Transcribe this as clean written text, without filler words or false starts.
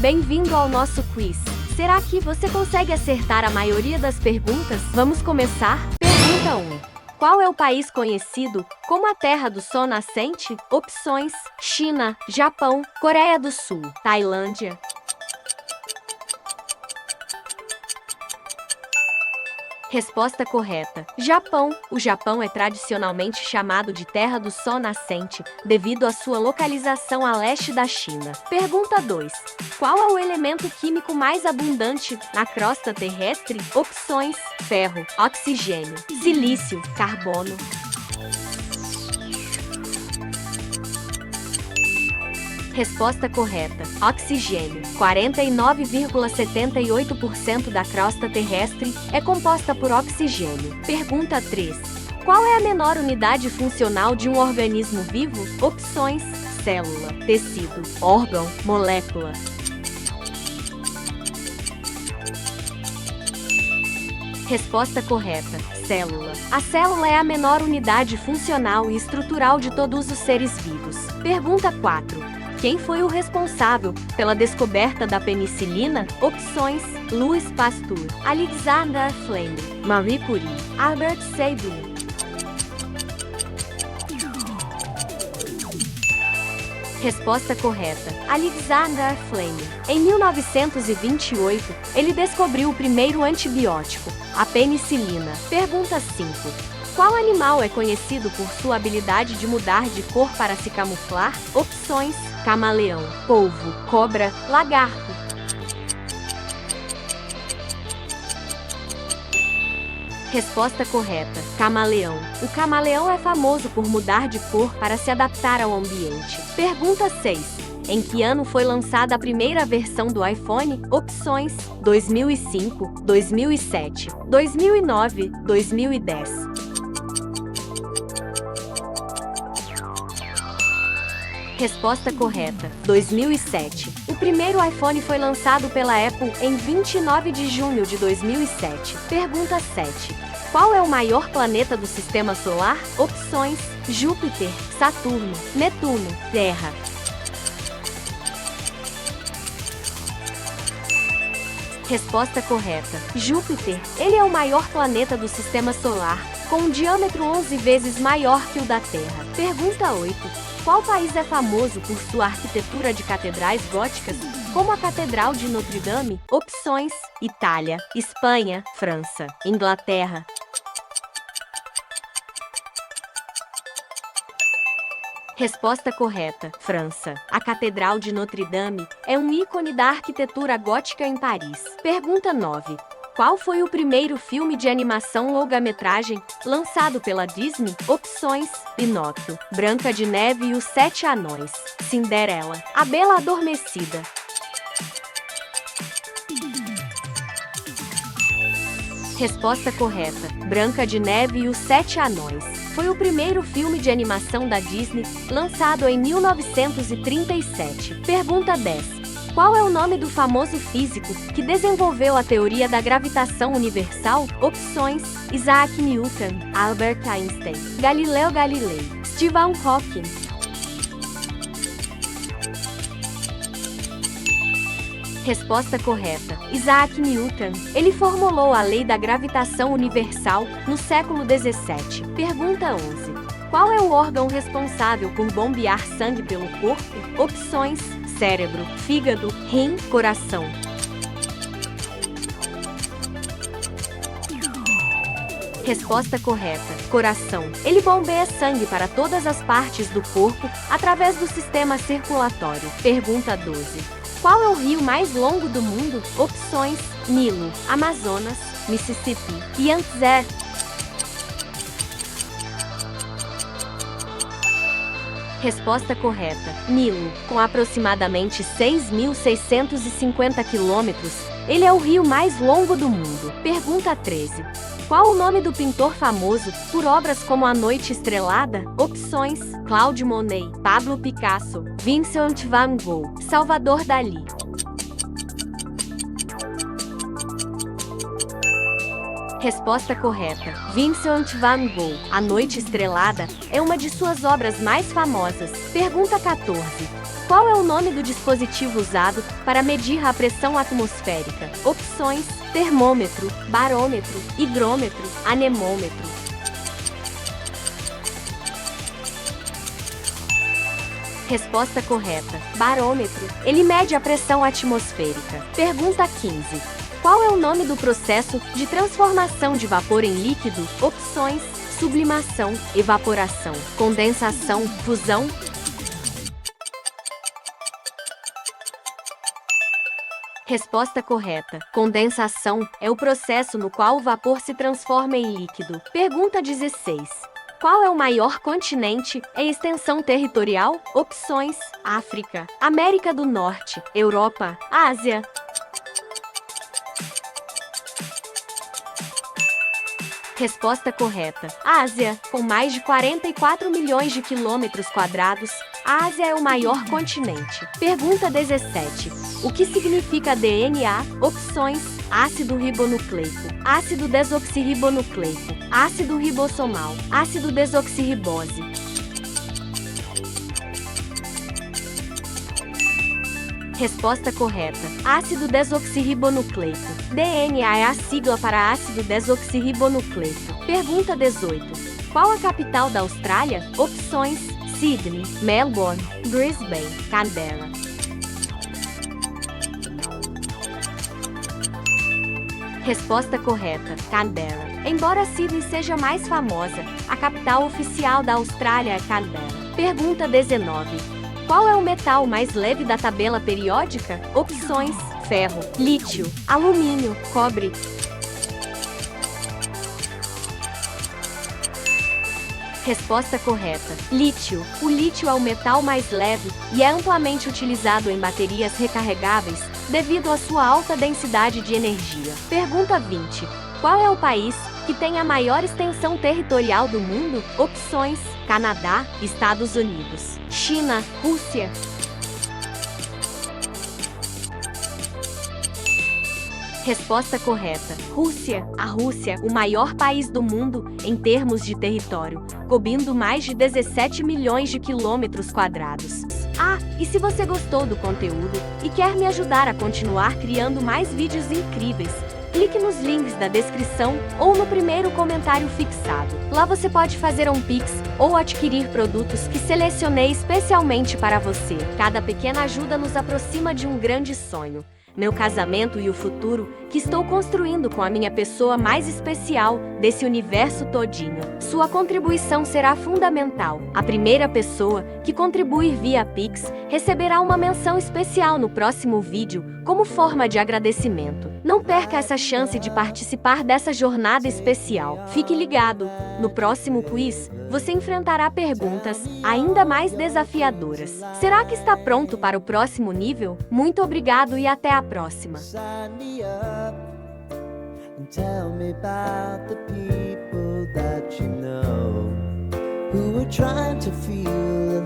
Bem-vindo ao nosso quiz. Será que você consegue acertar a maioria das perguntas? Vamos começar? Pergunta 1. Qual é o país conhecido como a Terra do Sol Nascente? Opções: China, Japão, Coreia do Sul, Tailândia. Resposta correta: Japão. O Japão é tradicionalmente chamado de Terra do Sol Nascente, devido à sua localização a leste da China. Pergunta 2. Qual é o elemento químico mais abundante na crosta terrestre? Opções: ferro, oxigênio, silício, carbono. Resposta correta: oxigênio. 49,78% da crosta terrestre é composta por oxigênio. Pergunta 3. Qual é a menor unidade funcional de um organismo vivo? Opções: célula, tecido, órgão, molécula. Resposta correta: célula. A célula é a menor unidade funcional e estrutural de todos os seres vivos. Pergunta 4. Quem foi o responsável pela descoberta da penicilina? Opções: Louis Pasteur, Alexander Fleming, Marie Curie, Albert Sabin. Resposta correta: Alexander Fleming. Em 1928, ele descobriu o primeiro antibiótico, a penicilina. Pergunta 5. Qual animal é conhecido por sua habilidade de mudar de cor para se camuflar? Opções: camaleão, polvo, cobra, lagarto. Resposta correta: camaleão. O camaleão é famoso por mudar de cor para se adaptar ao ambiente. Pergunta 6. Em que ano foi lançada a primeira versão do iPhone? Opções: 2005, 2007, 2009, 2010. Resposta correta: 2007. O primeiro iPhone foi lançado pela Apple em 29 de junho de 2007. Pergunta 7. Qual é o maior planeta do Sistema Solar? Opções: Júpiter, Saturno, Netuno, Terra. Resposta correta: Júpiter. Ele é o maior planeta do Sistema Solar, com um diâmetro 11 vezes maior que o da Terra. Pergunta 8. Qual país é famoso por sua arquitetura de catedrais góticas, como a Catedral de Notre Dame? Opções: Itália, Espanha, França, Inglaterra. Resposta correta: França. A Catedral de Notre Dame é um ícone da arquitetura gótica em Paris. Pergunta 9. Qual foi o primeiro filme de animação longa-metragem lançado pela Disney? Opções: Pinóquio, Branca de Neve e os Sete Anões, Cinderela, A Bela Adormecida. Resposta correta: Branca de Neve e os Sete Anões. Foi o primeiro filme de animação da Disney, lançado em 1937. Pergunta 10. Qual é o nome do famoso físico que desenvolveu a teoria da gravitação universal? Opções: Isaac Newton, Albert Einstein, Galileu Galilei, Stephen Hawking. Resposta correta: Isaac Newton. Ele formulou a lei da gravitação universal no século 17. Pergunta 11. Qual é o órgão responsável por bombear sangue pelo corpo? Opções: cérebro, fígado, rim, coração. Resposta correta: coração. Ele bombeia sangue para todas as partes do corpo através do sistema circulatório. Pergunta 12. Qual é o rio mais longo do mundo? Opções: Nilo, Amazonas, Mississippi, Yangtze. Resposta correta: Nilo. Com aproximadamente 6.650 quilômetros, ele é o rio mais longo do mundo. Pergunta 13. Qual o nome do pintor famoso por obras como A Noite Estrelada? Opções: Claude Monet, Pablo Picasso, Vincent van Gogh, Salvador Dalí. Resposta correta: Vincent van Gogh. A Noite Estrelada é uma de suas obras mais famosas. Pergunta 14. Qual é o nome do dispositivo usado para medir a pressão atmosférica? Opções: termômetro, barômetro, higrômetro, anemômetro. Resposta correta: barômetro. Ele mede a pressão atmosférica. Pergunta 15. Qual é o nome do processo de transformação de vapor em líquido? Opções: sublimação, evaporação, condensação, fusão. Resposta correta: condensação é o processo no qual o vapor se transforma em líquido. Pergunta 16. Qual é o maior continente em extensão territorial? Opções: África, América do Norte, Europa, Ásia. Resposta correta: Ásia, com mais de 44 milhões de quilômetros quadrados. A Ásia é o maior continente. Pergunta 17. O que significa DNA? Opções: ácido ribonucleico, ácido desoxirribonucleico, ácido ribossomal, ácido desoxirribose. Resposta correta: ácido desoxirribonucleico. DNA é a sigla para ácido desoxirribonucleico. Pergunta 18. Qual a capital da Austrália? Opções: Sydney, Melbourne, Brisbane, Canberra. Resposta correta: Canberra. Embora Sydney seja mais famosa, a capital oficial da Austrália é Canberra. Pergunta 19. Qual é o metal mais leve da tabela periódica? Opções: ferro, lítio, alumínio, cobre. Resposta correta: lítio. O lítio é o metal mais leve e é amplamente utilizado em baterias recarregáveis devido à sua alta densidade de energia. Pergunta 20. Qual é o país que tem a maior extensão territorial do mundo? Opções: Canadá, Estados Unidos, China, Rússia. Resposta correta: Rússia. A Rússia, o maior país do mundo em termos de território, cobrindo mais de 17 milhões de quilômetros quadrados. Ah, e se você gostou do conteúdo e quer me ajudar a continuar criando mais vídeos incríveis, clique nos links da descrição ou no primeiro comentário fixado. Lá você pode fazer um Pix ou adquirir produtos que selecionei especialmente para você. Cada pequena ajuda nos aproxima de um grande sonho: meu casamento e o futuro que estou construindo com a minha pessoa mais especial desse universo todinho. Sua contribuição será fundamental. A primeira pessoa que contribuir via Pix receberá uma menção especial no próximo vídeo como forma de agradecimento. Não perca essa chance de participar dessa jornada especial. Fique ligado! No próximo quiz, você enfrentará perguntas ainda mais desafiadoras. Será que está pronto para o próximo nível? Muito obrigado e até a próxima! Tell me about the people that you know who are trying to feel